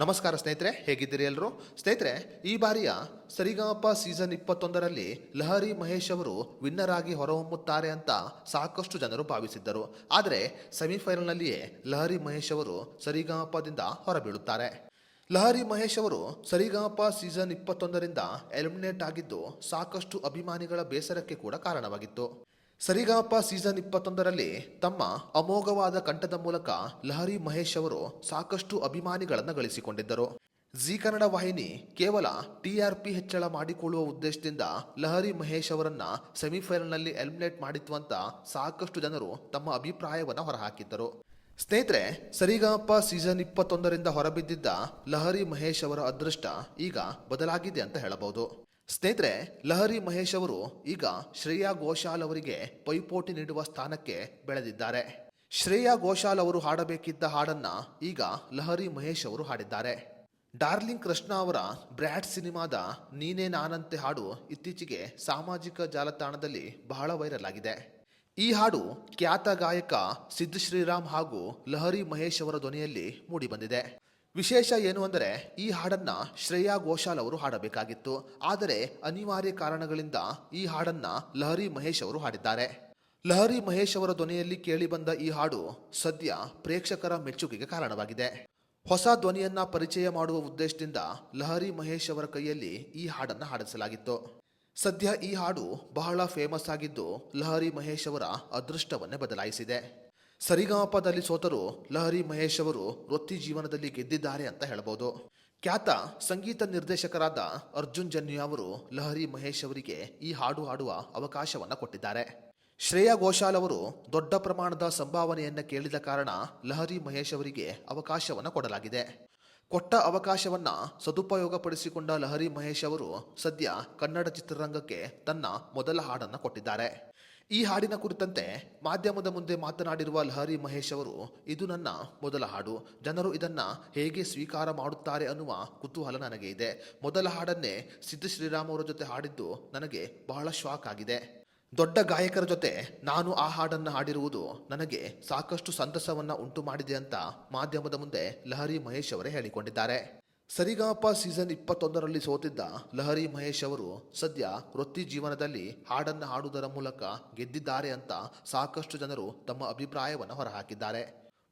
ನಮಸ್ಕಾರ ಸ್ನೇಹಿತರೆ, ಹೇಗಿದ್ದೀರಿ ಎಲ್ಲರೂ? ಸ್ನೇಹಿತರೆ, ಈ ಬಾರಿಯ ಸರಿಗಮಪ ಸೀಸನ್ 21ರಲ್ಲಿ ಲಹರಿ ಮಹೇಶ್ ಅವರು ವಿನ್ನರ್ ಆಗಿ ಹೊರಹೊಮ್ಮುತ್ತಾರೆ ಅಂತ ಸಾಕಷ್ಟು ಜನರು ಭಾವಿಸಿದ್ದರು. ಆದರೆ ಸೆಮಿಫೈನಲ್ನಲ್ಲಿಯೇ ಲಹರಿ ಮಹೇಶ್ ಅವರು ಸರಿಗಮಪದಿಂದ ಹೊರಬೀಳುತ್ತಾರೆ. ಲಹರಿ ಮಹೇಶ್ ಅವರು ಸರಿಗಮಪ ಸೀಸನ್ 21ರಿಂದ ಎಲಿಮಿನೇಟ್ ಆಗಿದ್ದು ಸಾಕಷ್ಟು ಅಭಿಮಾನಿಗಳ ಬೇಸರಕ್ಕೆ ಕೂಡ ಕಾರಣವಾಗಿತ್ತು. ಸರಿಗಮಪ ಸೀಸನ್ 21ರಲ್ಲಿ ತಮ್ಮ ಅಮೋಘವಾದ ಕಂಠದ ಮೂಲಕ ಲಹರಿ ಮಹೇಶ್ ಅವರು ಸಾಕಷ್ಟು ಅಭಿಮಾನಿಗಳನ್ನು ಗಳಿಸಿಕೊಂಡಿದ್ದರು. ಜಿ ಕನ್ನಡ ವಾಹಿನಿ ಕೇವಲ TRP ಹೆಚ್ಚಳ ಮಾಡಿಕೊಳ್ಳುವ ಉದ್ದೇಶದಿಂದ ಲಹರಿ ಮಹೇಶ್ ಅವರನ್ನ ಸೆಮಿಫೈನಲ್ನಲ್ಲಿ ಎಲಿಮಿನೇಟ್ ಮಾಡಿತ್ತು ಅಂತ ಸಾಕಷ್ಟು ಜನರು ತಮ್ಮ ಅಭಿಪ್ರಾಯವನ್ನು ಹೊರಹಾಕಿದ್ದರು. ಸ್ನೇಹಿತರೆ, ಸರಿಗಮಪ ಸೀಸನ್ 21ರಿಂದ ಹೊರಬಿದ್ದಿದ್ದ ಲಹರಿ ಮಹೇಶ್ ಅವರ ಅದೃಷ್ಟ ಈಗ ಬದಲಾಗಿದೆ ಅಂತ ಹೇಳಬಹುದು. ಸ್ನೇಹಿತರೆ, ಲಹರಿ ಮಹೇಶ್ ಅವರು ಈಗ ಶ್ರೇಯಾ ಘೋಷಾಲ್ ಅವರಿಗೆ ಪೈಪೋಟಿ ನೀಡುವ ಸ್ಥಾನಕ್ಕೆ ಬೆಳೆದಿದ್ದಾರೆ. ಶ್ರೇಯಾ ಘೋಷಾಲ್ ಅವರು ಹಾಡಬೇಕಿದ್ದ ಹಾಡನ್ನ ಈಗ ಲಹರಿ ಮಹೇಶ್ ಅವರು ಹಾಡಿದ್ದಾರೆ. ಡಾರ್ಲಿಂಗ್ ಕೃಷ್ಣ ಅವರ ಬ್ರ್ಯಾಡ್ ಸಿನಿಮಾದ ನೀನೇ ನಾನಂತೆ ಹಾಡು ಇತ್ತೀಚೆಗೆ ಸಾಮಾಜಿಕ ಜಾಲತಾಣದಲ್ಲಿ ಬಹಳ ವೈರಲ್ ಆಗಿದೆ. ಈ ಹಾಡು ಖ್ಯಾತ ಗಾಯಕ ಸಿದ್ದು ಶ್ರೀರಾಮ್ ಹಾಗೂ ಲಹರಿ ಮಹೇಶ್ ಅವರ ಧ್ವನಿಯಲ್ಲಿ ಮೂಡಿಬಂದಿದೆ. ವಿಶೇಷ ಏನು ಅಂದರೆ, ಈ ಹಾಡನ್ನ ಶ್ರೇಯಾ ಘೋಷಾಲ್ ಅವರು ಹಾಡಬೇಕಾಗಿತ್ತು. ಆದರೆ ಅನಿವಾರ್ಯ ಕಾರಣಗಳಿಂದ ಈ ಹಾಡನ್ನ ಲಹರಿ ಮಹೇಶ್ ಅವರು ಹಾಡಿದ್ದಾರೆ. ಲಹರಿ ಮಹೇಶ್ ಅವರ ಧ್ವನಿಯಲ್ಲಿ ಕೇಳಿಬಂದ ಈ ಹಾಡು ಸದ್ಯ ಪ್ರೇಕ್ಷಕರ ಮೆಚ್ಚುಗೆಗೆ ಕಾರಣವಾಗಿದೆ. ಹೊಸ ಧ್ವನಿಯನ್ನ ಪರಿಚಯ ಮಾಡುವ ಉದ್ದೇಶದಿಂದ ಲಹರಿ ಮಹೇಶ್ ಅವರ ಕೈಯಲ್ಲಿ ಈ ಹಾಡನ್ನ ಹಾಡಿಸಲಾಗಿತ್ತು. ಸದ್ಯ ಈ ಹಾಡು ಬಹಳ ಫೇಮಸ್ ಆಗಿದ್ದು ಲಹರಿ ಮಹೇಶ್ ಅವರ ಅದೃಷ್ಟವನ್ನೇ ಬದಲಾಯಿಸಿದೆ. ಸರಿಗಮಪದಲ್ಲಿ ಸೋತರು ಲಹರಿ ಮಹೇಶ್ ಅವರು ವೃತ್ತಿ ಜೀವನದಲ್ಲಿ ಗೆದ್ದಿದ್ದಾರೆ ಅಂತ ಹೇಳಬಹುದು. ಖ್ಯಾತ ಸಂಗೀತ ನಿರ್ದೇಶಕರಾದ ಅರ್ಜುನ್ ಜನ್ಯ ಅವರು ಲಹರಿ ಮಹೇಶ್ ಅವರಿಗೆ ಈ ಹಾಡು ಹಾಡುವ ಅವಕಾಶವನ್ನ ಕೊಟ್ಟಿದ್ದಾರೆ. ಶ್ರೇಯಾ ಘೋಷಾಲ್ ಅವರು ದೊಡ್ಡ ಪ್ರಮಾಣದ ಸಂಭಾವನೆಯನ್ನ ಕೇಳಿದ ಕಾರಣ ಲಹರಿ ಮಹೇಶ್ ಅವರಿಗೆ ಅವಕಾಶವನ್ನ ಕೊಡಲಾಗಿದೆ. ಕೊಟ್ಟ ಅವಕಾಶವನ್ನ ಸದುಪಯೋಗಪಡಿಸಿಕೊಂಡ ಲಹರಿ ಮಹೇಶ್ ಅವರು ಸದ್ಯ ಕನ್ನಡ ಚಿತ್ರರಂಗಕ್ಕೆ ತನ್ನ ಮೊದಲ ಹಾಡನ್ನ ಕೊಟ್ಟಿದ್ದಾರೆ. ಈ ಹಾಡಿನ ಕುರಿತಂತೆ ಮಾಧ್ಯಮದ ಮುಂದೆ ಮಾತನಾಡಿರುವ ಲಹರಿ ಮಹೇಶ್ ಅವರು, ಇದು ನನ್ನ ಮೊದಲ ಹಾಡು, ಜನರು ಇದನ್ನ ಹೇಗೆ ಸ್ವೀಕಾರ ಮಾಡುತ್ತಾರೆ ಅನ್ನುವ ಕುತೂಹಲ ನನಗೆ ಇದೆ. ಮೊದಲ ಹಾಡನ್ನೇ ಸಿದ್ದು ಶ್ರೀರಾಮ್ ಅವರ ಜೊತೆ ಹಾಡಿದ್ದು ನನಗೆ ಬಹಳ ಶಾಕ್ ಆಗಿದೆ. ದೊಡ್ಡ ಗಾಯಕರ ಜೊತೆ ನಾನು ಆ ಹಾಡನ್ನು ಹಾಡಿರುವುದು ನನಗೆ ಸಾಕಷ್ಟು ಸಂತಸವನ್ನ ಉಂಟು ಮಾಡಿದೆ ಅಂತ ಮಾಧ್ಯಮದ ಮುಂದೆ ಲಹರಿ ಮಹೇಶ್ ಅವರೇ ಹೇಳಿಕೊಂಡಿದ್ದಾರೆ. ಸರಿಗಮಪ ಸೀಸನ್ 21ರಲ್ಲಿ ಸೋತಿದ್ದ ಲಹರಿ ಮಹೇಶ್ ಅವರು ಸದ್ಯ ವೃತ್ತಿ ಜೀವನದಲ್ಲಿ ಹಾಡನ್ನು ಹಾಡುವುದರ ಮೂಲಕ ಗೆದ್ದಿದ್ದಾರೆ ಅಂತ ಸಾಕಷ್ಟು ಜನರು ತಮ್ಮ ಅಭಿಪ್ರಾಯವನ್ನು ಹೊರಹಾಕಿದ್ದಾರೆ.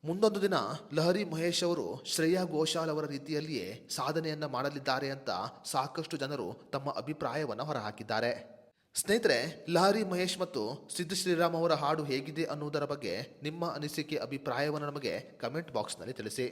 ಮುಂದೊಂದು ದಿನ ಲಹರಿ ಮಹೇಶ್ ಅವರು ಶ್ರೇಯಾ ಘೋಷಾಲ್ ಅವರ ರೀತಿಯಲ್ಲಿಯೇ ಸಾಧನೆಯನ್ನ ಮಾಡಲಿದ್ದಾರೆ ಅಂತ ಸಾಕಷ್ಟು ಜನರು ತಮ್ಮ ಅಭಿಪ್ರಾಯವನ್ನು ಹೊರಹಾಕಿದ್ದಾರೆ. ಸ್ನೇಹಿತರೆ, ಲಹರಿ ಮಹೇಶ್ ಮತ್ತು ಸಿದ್ದು ಶ್ರೀರಾಮ್ ಅವರ ಹಾಡು ಹೇಗಿದೆ ಅನ್ನುವುದರ ಬಗ್ಗೆ ನಿಮ್ಮ ಅನಿಸಿಕೆ ಅಭಿಪ್ರಾಯವನ್ನು ನಮಗೆ ಕಮೆಂಟ್ ಬಾಕ್ಸ್ನಲ್ಲಿ ತಿಳಿಸಿ.